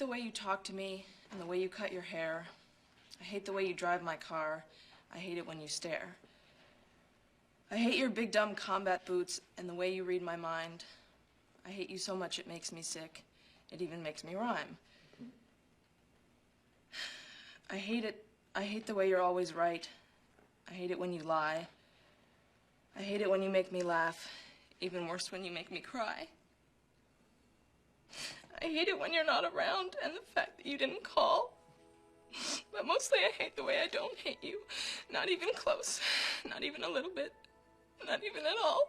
the way you talk to me and the way you cut your hair. I hate the way you drive my car. I hate it when you stare. I hate your big dumb combat boots and the way you read my mind. I hate you so much it makes me sick. It even makes me rhyme. I hate it. I hate the way you're always right. I hate it when you lie. I hate it when you make me laugh. Even worse when you make me cry. I hate it when you're not around and the fact that you didn't call. But mostly I hate the way I don't hate you. Not even close. Not even a little bit. Not even at all.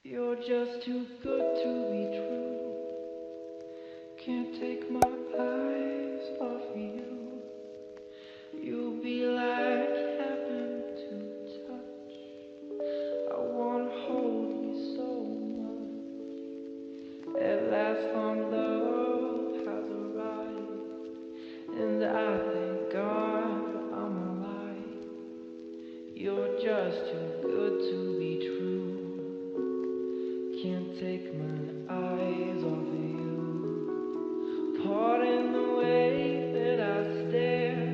You're just too good to be true. Can't take my eyes off you. You'll be like heaven to touch. I wanna hold you so much. At last long love has arrived, and I thank God I'm alive. You're just too good to be true. Can't take my eyes off of you. Pardon the way that I stare.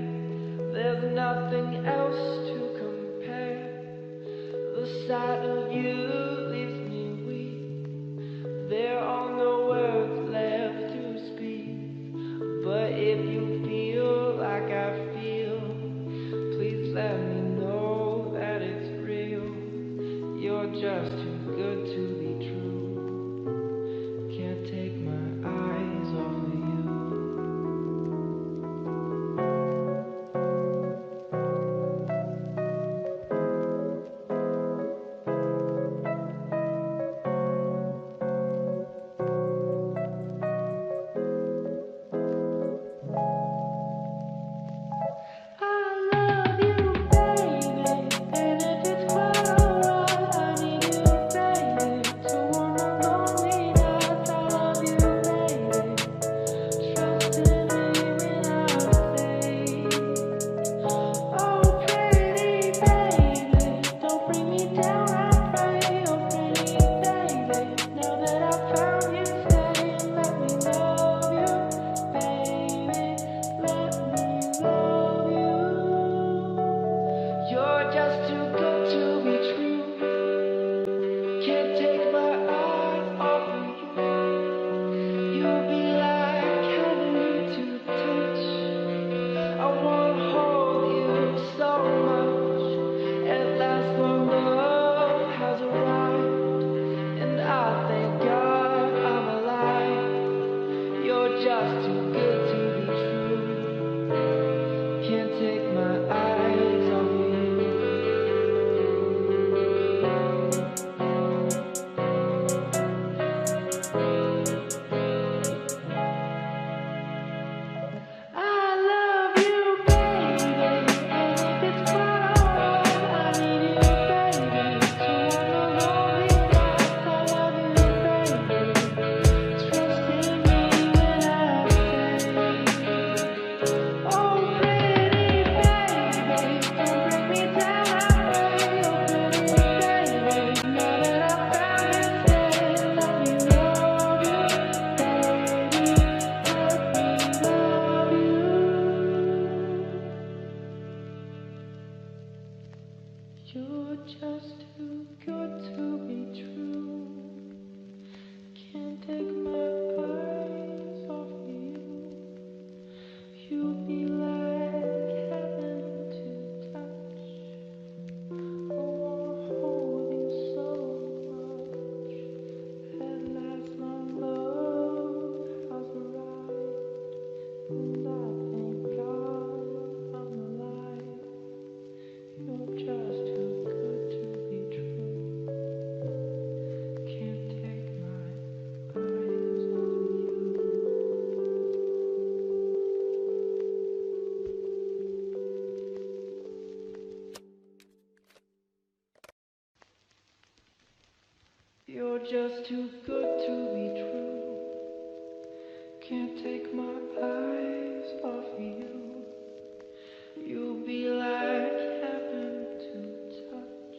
There's nothing else to compare. The sight of you leaves me weak. There are no words left to speak. But if you feel like I feel, please let me know that it's real. You're just too good to be true. Can't take my eyes off of you. You're just too good to be true. Can't take my eyes off you. You'll be like heaven to touch. I wanna hold you so much. At last my love has arrived, and I thank God I'm alive. You're just too good to be true. Can't take my eyes off you. You're just too good to be true. Can't take my eyes off you. You'll be like heaven to touch.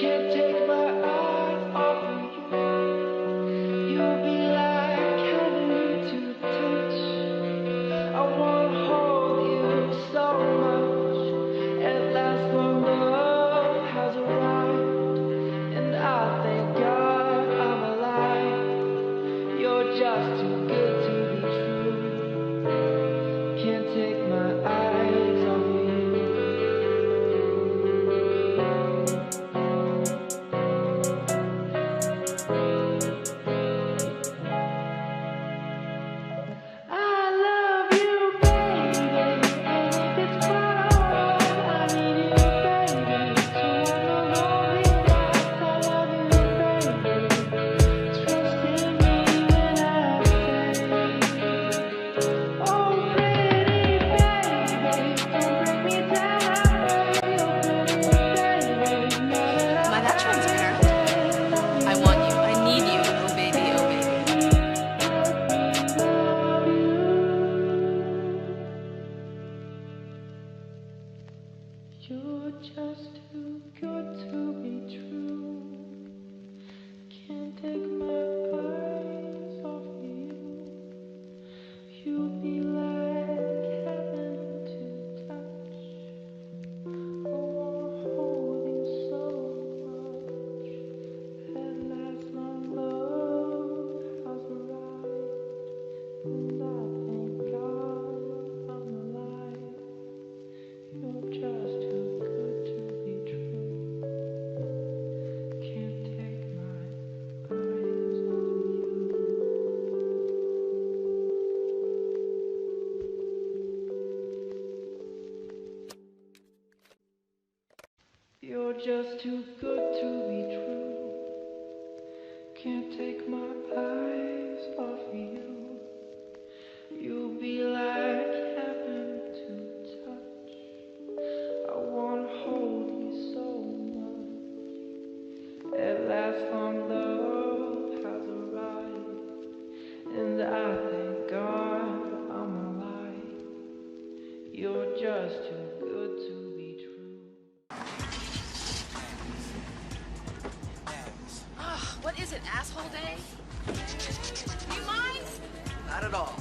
Can't take my eyes off of you. You'll be like heaven to touch. I wanna hold you so much. At last my love has arrived, and I thank God I'm alive. You're just too good to be true. Can't take my eyes off of you. I love you, baby, and if it's quite alright, I need you, baby, so on the lonely nights. I love you, baby, trust in me when I say, oh pretty baby, don't break me down, I pray, oh pretty baby, now that Am I that I transparent? I want you. I need you. Oh baby, oh baby. love you. You're just too good to be true. Can't take my eyes off you. You'll be like heaven to touch. I wanna hold you so much. At last my love has arrived, and I thank God I'm alive. You're just too good to be true. Can't take my eyes off of you. You're just too good to be true. Can't take my eyes off of you. You'll be like heaven to touch. I wanna hold you so much. At last long love has arrived, and I thank God I'm alive. You're just too good to be true. Ugh, what is it, asshole day? Do you mind? Not at all.